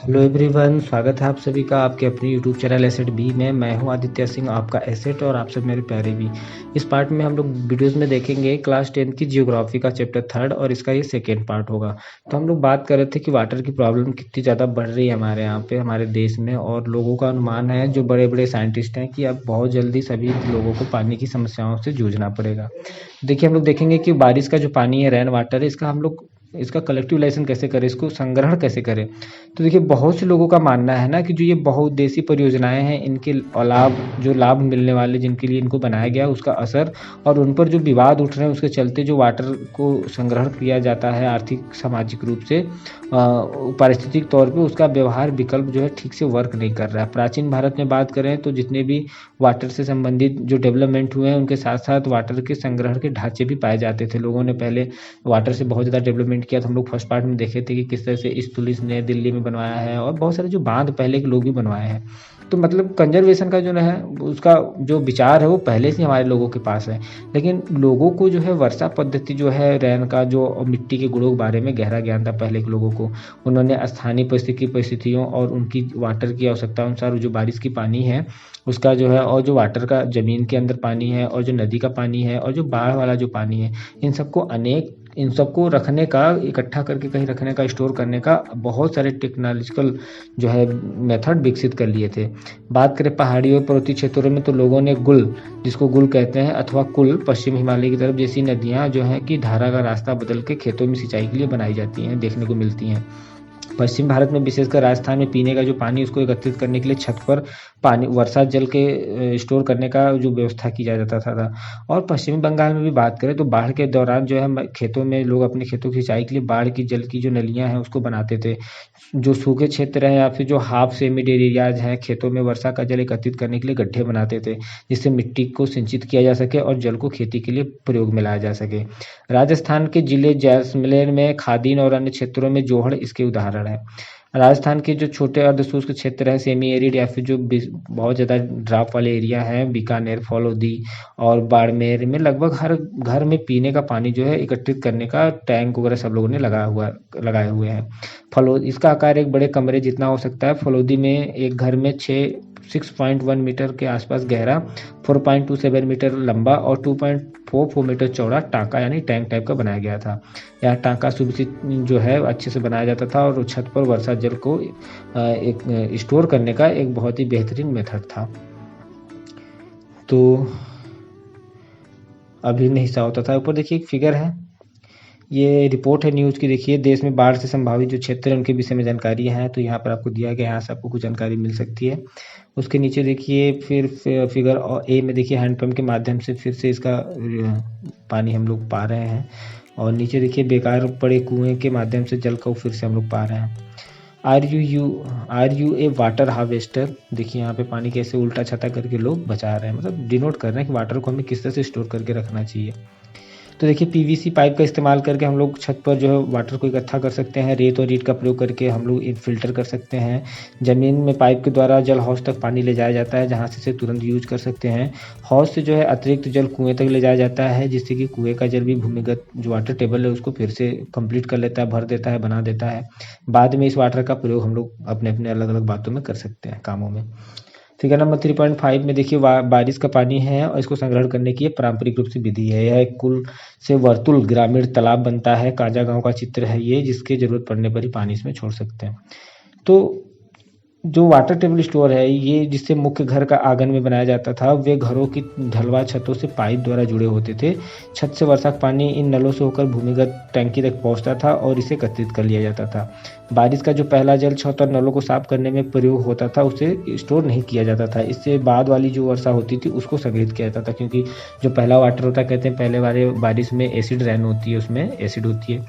Hello everyone, स्वागत है आप सभी का आपके अपने यूट्यूब चैनल एसेट बी में। मैं हूं आदित्य सिंह, आपका एसेट, और आप सब मेरे प्यारे भी। इस पार्ट में हम लोग वीडियोस में देखेंगे क्लास 10 की जियोग्राफी का चैप्टर 3 और इसका ये सेकेंड पार्ट होगा। तो हम लोग बात कर रहे थे कि वाटर की प्रॉब्लम कितनी ज़्यादा बढ़ रही है हमारे यहाँ पे, हमारे देश में, और लोगों का अनुमान है, जो बड़े बड़े साइंटिस्ट हैं, कि अब बहुत जल्दी सभी लोगों को पानी की समस्याओं से जूझना पड़ेगा। देखिए, हम लोग देखेंगे कि बारिश का जो पानी है, रेन वाटर है, इसका हम लोग इसका कलेक्टिवलाइजेशन कैसे करें, इसको संग्रहण कैसे करें। तो देखिए, बहुत से लोगों का मानना है ना कि जो ये बहुउद्देशीय परियोजनाएं हैं, इनके लाभ मिलने वाले, जिनके लिए इनको बनाया गया, उसका असर और उन पर जो विवाद उठ रहे हैं, उसके चलते जो वाटर को संग्रहण किया जाता है आर्थिक सामाजिक रूप से, पारिस्थितिक तौर पे उसका व्यवहार विकल्प जो है ठीक से वर्क नहीं कर रहा है। प्राचीन भारत में बात करें तो जितने भी वाटर से संबंधित जो डेवलपमेंट हुए हैं, उनके साथ साथ वाटर के संग्रहण के ढांचे भी पाए जाते थे। लोगों ने पहले वाटर से बहुत ज़्यादा डेवलपमेंट किया था। हम लोग फर्स्ट पार्ट में देखे थे कि किस तरह से ईस्ट पुलिस ने दिल्ली में बनवाया है, और बहुत सारे जो बांध पहले के लोग भी बनवाए हैं। तो मतलब कंजर्वेशन का जो है, उसका जो विचार है, वो पहले से हमारे लोगों के पास है। लेकिन लोगों को जो है वर्षा पद्धति जो है, रैन का जो मिट्टी के गुणों के बारे में गहरा ज्ञान था पहले के लोगों को। उन्होंने स्थानीय परिस्थितियों और उनकी वाटर की आवश्यकता अनुसार जो बारिश की पानी है उसका जो है, और जो वाटर का ज़मीन के अंदर पानी है, और जो नदी का पानी है, और जो बाढ़ वाला जो पानी है, इन सबको रखने का, इकट्ठा करके कहीं रखने का, स्टोर करने का बहुत सारे टेक्नोलॉजिकल जो है मेथड विकसित कर लिए थे। बात करें पहाड़ियों पर्वतीय क्षेत्रों में, तो लोगों ने गुल, जिसको गुल कहते हैं, अथवा कुल, पश्चिम हिमालय की तरफ जैसी नदियाँ जो हैं कि धारा का रास्ता बदल के खेतों में सिंचाई के लिए बनाई जाती हैं, देखने को मिलती हैं। पश्चिम भारत में विशेषकर राजस्थान में पीने का जो पानी, उसको एकत्रित करने के लिए छत पर पानी, वर्षा जल के स्टोर करने का जो व्यवस्था की जा जाता था। और पश्चिमी बंगाल में भी बात करें तो बाढ़ के दौरान जो है खेतों में लोग अपने खेतों की सिंचाई के लिए बाढ़ की जल की जो नलियां हैं उसको बनाते थे। जो सूखे क्षेत्र हैं या फिर जो हाफ सेमिड एरियाज हैं, खेतों में वर्षा का जल एकत्रित करने के लिए गड्ढे बनाते थे, जिससे मिट्टी को सिंचित किया जा सके और जल को खेती के लिए प्रयोग में लाया जा सके। राजस्थान के जिले जैसलमेर में खादीन और अन्य क्षेत्रों में जोहड़ इसके उदाहरण है। राजस्थान के जो छोटे अर्धशुष्क क्षेत्र है, सेमी एरिड, या फिर जो बहुत ज़्यादा ड्राप वाले एरिया हैं, बीकानेर, फलौदी और बाड़मेर में लगभग हर घर में पीने का पानी जो है एकत्रित करने का टैंक वगैरह सब लोगों ने लगाए हुए हैं। फलौदी, इसका आकार एक बड़े कमरे जितना हो सकता है। फलौदी में एक घर में 6.1 मीटर के आसपास गहरा, 4.27 मीटर लंबा और 2.44 मीटर चौड़ा टाँका यानी टैंक टाइप का बनाया गया था। यह टाँका सुविकसित जो है अच्छे से बनाया जाता था, और छत पर वर्षा जल को एक स्टोर करने का एक बहुत ही बेहतरीन मेथड था। तो अभिन्न हिस्सा होता था। ऊपर देखिए एक फिगर है, ये रिपोर्ट है न्यूज़ की। देखिए, देश में बाढ़ से संभावित जो क्षेत्र है उनके विषय में जानकारी है, तो यहाँ पर आपको दिया गया है, यहाँ से आपको कुछ जानकारी मिल सकती है। उसके नीचे देखिए फिर फिगर ए में देखिए हैंडपम्प के माध्यम से फिर से इसका पानी हम लोग पा रहे हैं, और नीचे देखिए बेकार पड़े कुएं के माध्यम से जल को फिर से हम लोग पा रहे हैं। Are you a water harvester, देखिए यहाँ पे पानी कैसे उल्टा छटा करके लोग बचा रहे हैं, मतलब डिनोट कर रहे हैं कि वाटर को हमें किस तरह से स्टोर करके रखना चाहिए। तो देखिए, पीवीसी पाइप का इस्तेमाल करके हम लोग छत पर जो है वाटर को इकट्ठा कर सकते हैं। रेत और ईंट का प्रयोग करके हम लोग फिल्टर कर सकते हैं। ज़मीन में पाइप के द्वारा जल हौज तक पानी ले जाया जाता है, जहाँ से इसे तुरंत यूज कर सकते हैं। हौज से जो है अतिरिक्त जल कुएं तक ले जाया जाता है, जिससे कि कुएं का जल भी भूमिगत जो वाटर टेबल है उसको फिर से कंप्लीट कर लेता है, भर देता है, बना देता है। बाद में इस वाटर का प्रयोग हम लोग अपने अपने अलग अलग बातों में कर सकते हैं, कामों में। फिगर नंबर 3.5 में देखिए बारिश का पानी है, और इसको संग्रहण करने की पारंपरिक रूप से विधि है। यह एक कुल से वर्तुल ग्रामीण तालाब बनता है। काजा गांव का चित्र है ये, जिसके जरूरत पड़ने पर ही पानी इसमें छोड़ सकते हैं। तो जो वाटर टेबल स्टोर है ये, जिससे मुख्य घर का आंगन में बनाया जाता था, वे घरों की ढलवा छतों से पाइप द्वारा जुड़े होते थे। छत से वर्षा का पानी इन नलों से होकर भूमिगत टंकी तक पहुंचता था और इसे एकत्रित कर लिया जाता था। बारिश का जो पहला जल छत और नलों को साफ करने में प्रयोग होता था, उसे स्टोर नहीं किया जाता था। इससे बाद वाली जो वर्षा होती थी उसको संग्रहित किया जाता था, क्योंकि जो पहला वाटर होता है, कहते हैं पहले वाले बारिश में एसिड रेन होती है, उसमें एसिड होती है,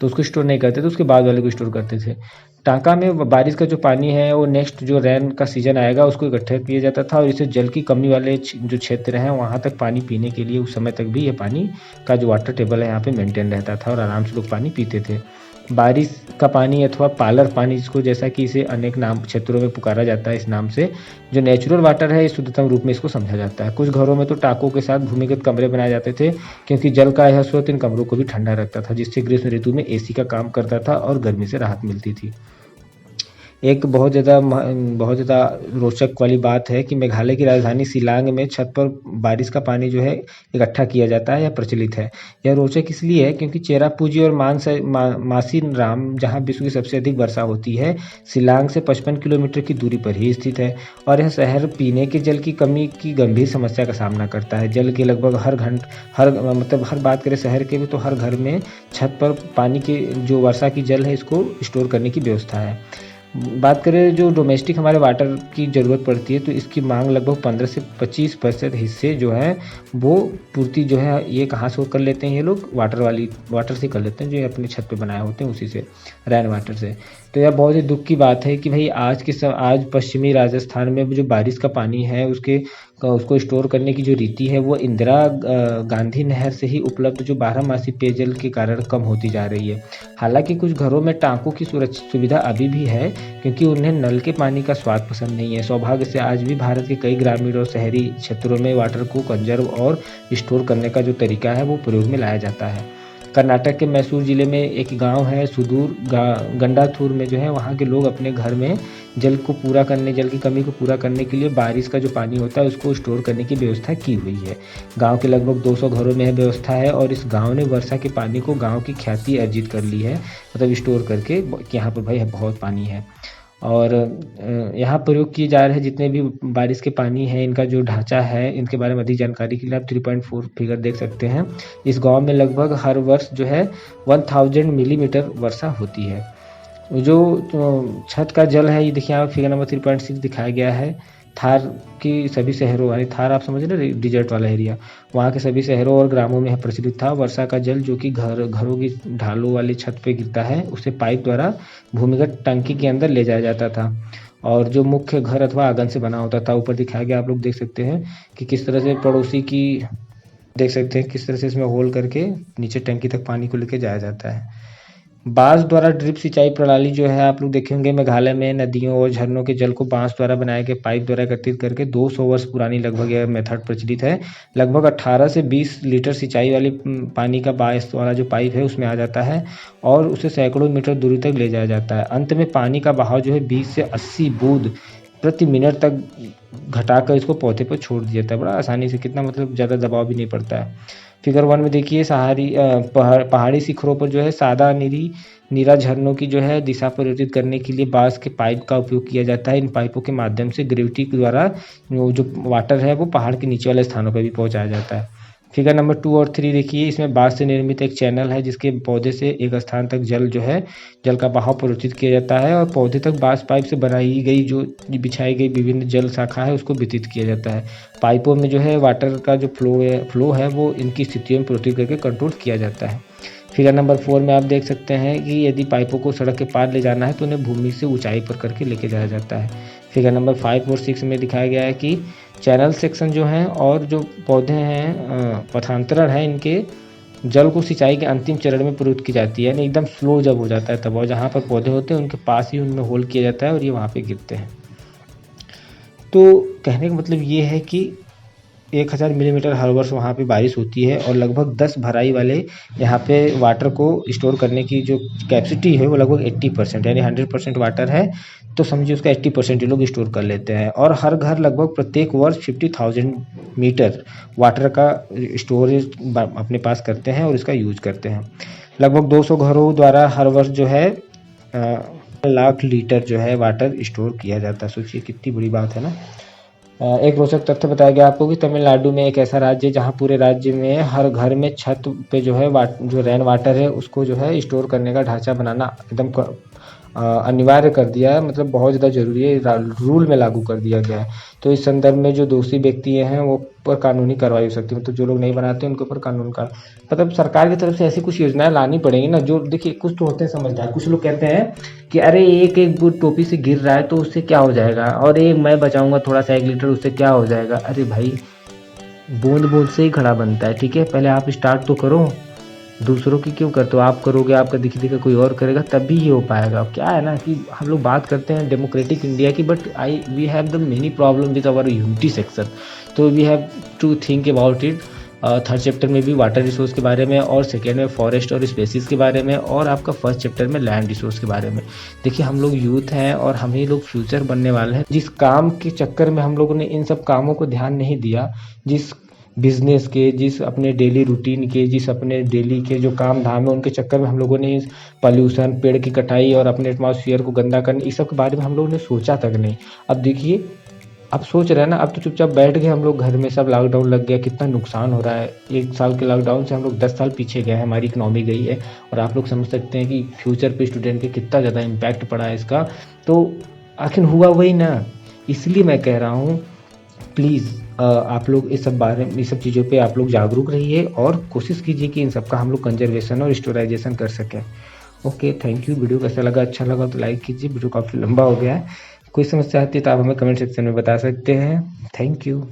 तो उसको स्टोर नहीं करते थे, उसके बाद वाले को स्टोर करते थे। टाँका में बारिश का जो पानी है वो नेक्स्ट जो रैन का सीजन आएगा उसको इकट्ठा किया जाता था, और इसे जल की कमी वाले जो क्षेत्र हैं वहाँ तक पानी पीने के लिए उस समय तक भी ये पानी का जो वाटर टेबल है यहाँ पे मेंटेन रहता था, और आराम से लोग पानी पीते थे। बारिश का पानी अथवा पालर पानी, जिसको जैसा कि इसे अनेक नाम क्षेत्रों में पुकारा जाता है इस नाम से, जो नेचुरल वाटर है, इस शुद्धतम रूप में इसको समझा जाता है। कुछ घरों में तो टाँकों के साथ भूमिगत कमरे बनाए जाते थे, क्योंकि जल का यह स्रोत इन कमरों को भी ठंडा रखता था, जिससे ग्रीष्म ऋतु में एसी का काम करता था और गर्मी से राहत मिलती थी। एक बहुत ज़्यादा रोचक वाली बात है कि मेघालय की राजधानी शिलांग में छत पर बारिश का पानी जो है इकट्ठा किया जाता है या प्रचलित है। यह रोचक इसलिए है क्योंकि चेरापूंजी और मासिनराम जहाँ विश्व की सबसे अधिक वर्षा होती है, शिलांग से 55 किलोमीटर की दूरी पर ही स्थित है और यह शहर पीने के जल की कमी की गंभीर समस्या का सामना करता है। जल के लगभग हर बात करें शहर के भी तो हर घर में छत पर पानी के जो वर्षा की जल है इसको स्टोर करने की व्यवस्था है। बात करें जो डोमेस्टिक हमारे वाटर की ज़रूरत पड़ती है तो इसकी मांग लगभग 15 से 25% हिस्से जो है वो पूर्ति जो है ये कहाँ से कर लेते हैं, ये लोग वाटर से कर लेते हैं, जो ये अपने छत पे बनाए होते हैं उसी से, रेन वाटर से। तो यह बहुत ही दुख की बात है कि भाई आज पश्चिमी राजस्थान में जो बारिश का पानी है उसको स्टोर करने की जो रीति है वो इंदिरा गांधी नहर से ही उपलब्ध जो 12 मासी पेयजल के कारण कम होती जा रही है। हालांकि कुछ घरों में टांकों की सुरक्षित सुविधा अभी भी है क्योंकि उन्हें नल के पानी का स्वाद पसंद नहीं है। सौभाग्य से आज भी भारत के कई ग्रामीण और शहरी क्षेत्रों में वाटर को कंजर्व और स्टोर करने का जो तरीका है वो प्रयोग में लाया जाता है। कर्नाटक के मैसूर जिले में एक गांव है सुदूर गंडाथूर में जो है वहाँ के लोग अपने घर में जल की कमी को पूरा करने के लिए बारिश का जो पानी होता है उसको स्टोर करने की व्यवस्था की हुई है। गांव के लगभग 200 घरों में यह व्यवस्था है और इस गांव ने वर्षा के पानी को गांव की ख्याति अर्जित कर ली है, मतलब स्टोर करके कि यहाँ पर भाई बहुत पानी है। और यहाँ प्रयोग किए जा रहे जितने भी बारिश के पानी है इनका जो ढांचा है इनके बारे में अधिक जानकारी के लिए आप 3.4 फिगर देख सकते हैं। इस गांव में लगभग हर वर्ष जो है 1000 मिलीमीटर वर्षा होती है। जो छत का जल है ये देखिए यहाँ फिगर नंबर 3.6 दिखाया गया है। थार की सभी शहरों वाली, थार आप समझ रहे डिजर्ट वाला एरिया, वहाँ के सभी शहरों और ग्रामों में प्रचलित था। वर्षा का जल जो कि घरों की ढालों वाली छत पे गिरता है उसे पाइप द्वारा भूमिगत टंकी के अंदर ले जाया जाता था और जो मुख्य घर अथवा आंगन से बना होता था। ऊपर दिखाया गया, आप लोग देख सकते हैं कि किस तरह से पड़ोसी की देख सकते हैं किस तरह से इसमें होल करके नीचे टंकी तक पानी को लेके जाया जाता है। बांस द्वारा ड्रिप सिंचाई प्रणाली जो है आप लोग देखे होंगे मेघालय में नदियों और झरनों के जल को बांस द्वारा बनाए गए पाइप द्वारा एकत्रित करके 200 वर्ष पुरानी लगभग यह मेथड प्रचलित है। लगभग 18 से 20 लीटर सिंचाई वाली पानी का बांस वाला जो पाइप है उसमें आ जाता है और उसे सैकड़ों मीटर दूरी तक ले जाया जाता है। अंत में पानी का बहाव जो है 20 से 80 बूंद प्रति मिनट तक घटाकर इसको पौधे पर छोड़ दिया जाता है। बड़ा आसानी से, कितना मतलब ज़्यादा दबाव भी नहीं पड़ता है। फिगर 1 में देखिए पहाड़ी शिखरों पर जो है सादा नीरा झरनों की जो है दिशा परिवर्तित करने के लिए बांस के पाइप का उपयोग किया जाता है। इन पाइपों के माध्यम से ग्रेविटी के द्वारा जो वाटर है वो पहाड़ के नीचे वाले स्थानों पर भी पहुंचाया जाता है। फिगर नंबर 2 और 3 देखिए, इसमें बांस से निर्मित एक चैनल है जिसके पौधे से एक स्थान तक जल का बहाव परिवर्तित किया जाता है और पौधे तक बांस पाइप से बिछाई गई विभिन्न जल शाखा है उसको वितरित किया जाता है। पाइपों में जो है वाटर का जो फ्लो है वो इनकी स्थितियों में परिवर्तित करके कंट्रोल किया जाता है। फिगर नंबर 4 में आप देख सकते हैं कि यदि पाइपों को सड़क के पार ले जाना है तो उन्हें भूमि से ऊंचाई पर करके लेके जाया जाता है। फिगर नंबर 5 और 6 में दिखाया गया है कि चैनल सेक्शन जो हैं और जो पौधे हैं पथांतरण है इनके जल को सिंचाई के अंतिम चरण में प्रयुक्त की जाती है, यानी एकदम स्लो जब हो जाता है तब, और जहाँ पर पौधे होते हैं उनके पास ही उनमें होल किया जाता है और ये वहाँ पे गिरते हैं। तो कहने का मतलब ये है कि 1000 मिलीमीटर हर वर्ष वहाँ पे बारिश होती है और लगभग 10 भराई वाले यहाँ पे वाटर को स्टोर करने की जो कैपेसिटी है वो लगभग 80%, यानी 100% वाटर है तो समझिए उसका 80% ये लोग स्टोर कर लेते हैं। और हर घर लगभग प्रत्येक वर्ष 50,000 मीटर वाटर का स्टोरेज अपने पास करते हैं और इसका यूज करते हैं। लगभग 200 घरों द्वारा हर वर्ष जो है लाख लीटर जो है वाटर स्टोर किया जाता है। सोचिए कितनी बड़ी बात है ना। एक रोचक तथ्य बताया गया आपको कि तमिलनाडु में एक ऐसा राज्य है जहां पूरे राज्य में हर घर में छत पे जो है जो रेन वाटर है उसको जो है स्टोर करने का ढांचा बनाना एकदम अनिवार्य कर दिया है, मतलब बहुत ज़्यादा जरूरी है, रूल में लागू कर दिया गया है। तो इस संदर्भ में जो दोषी व्यक्ति हैं वो पर कानूनी कार्रवाई हो सकती है, मतलब जो लोग नहीं बनाते उनके ऊपर कानून का मतलब सरकार की तरफ से ऐसी कुछ योजनाएं लानी पड़ेंगी ना। जो देखिए कुछ तो होते हैं समझदार, कुछ लोग कहते हैं कि अरे एक बूंद टोपी से गिर रहा है तो उससे क्या हो जाएगा, और एक मैं बचाऊंगा थोड़ा सा 1 लीटर उससे क्या हो जाएगा। अरे भाई बूंद बूंद से ही घड़ा बनता है, ठीक है, पहले आप स्टार्ट तो करो, दूसरों की क्यों करते हो, आप करोगे आपका दिखा कोई और करेगा तब भी ये हो पाएगा। क्या है ना कि हम लोग बात करते हैं डेमोक्रेटिक इंडिया की, but we have the many problem with our unity section, तो we have to think about it. Third chapter में भी वाटर रिसोर्स के बारे में, और सेकेंड में फॉरेस्ट और स्पेसीज के बारे में, और आपका फर्स्ट चैप्टर में लैंड रिसोर्स के बारे में। देखिए हम लोग यूथ हैं और हम ही लोग फ्यूचर बनने वाले हैं। जिस काम के चक्कर में हम लोगों ने इन सब कामों को ध्यान नहीं दिया, जिस बिजनेस के, जिस अपने डेली रूटीन के, जिस अपने डेली के जो काम धाम है उनके चक्कर में हम लोगों ने इस पॉल्यूशन, पेड़ की कटाई और अपने एटमॉस्फेयर को गंदा करने, इस सब के बारे में हम लोगों ने सोचा तक नहीं। अब देखिए, अब सोच रहे हैं ना, अब तो चुपचाप बैठ गए हम लोग घर में, सब लॉकडाउन लग गया, कितना नुकसान हो रहा है। 1 साल के लॉकडाउन से हम लोग 10 साल पीछे गए हैं, हमारी इकनॉमी गई है, और आप लोग समझ सकते हैं कि फ्यूचर पे स्टूडेंट पे कितना ज़्यादा इम्पैक्ट पड़ा है इसका। तो आखिर हुआ वही ना, इसलिए मैं कह रहा हूँ प्लीज़ आप लोग इस सब चीज़ों पे आप लोग जागरूक रहिए और कोशिश कीजिए कि इन सब का हम लोग कंजर्वेशन और स्टोराइजेशन कर सकें। Okay, thank you. वीडियो कैसा लगा, अच्छा लगा तो लाइक कीजिए। वीडियो काफ़ी लंबा हो गया है। कोई समस्या आती है तो आप हमें कमेंट सेक्शन में बता सकते हैं। Thank you.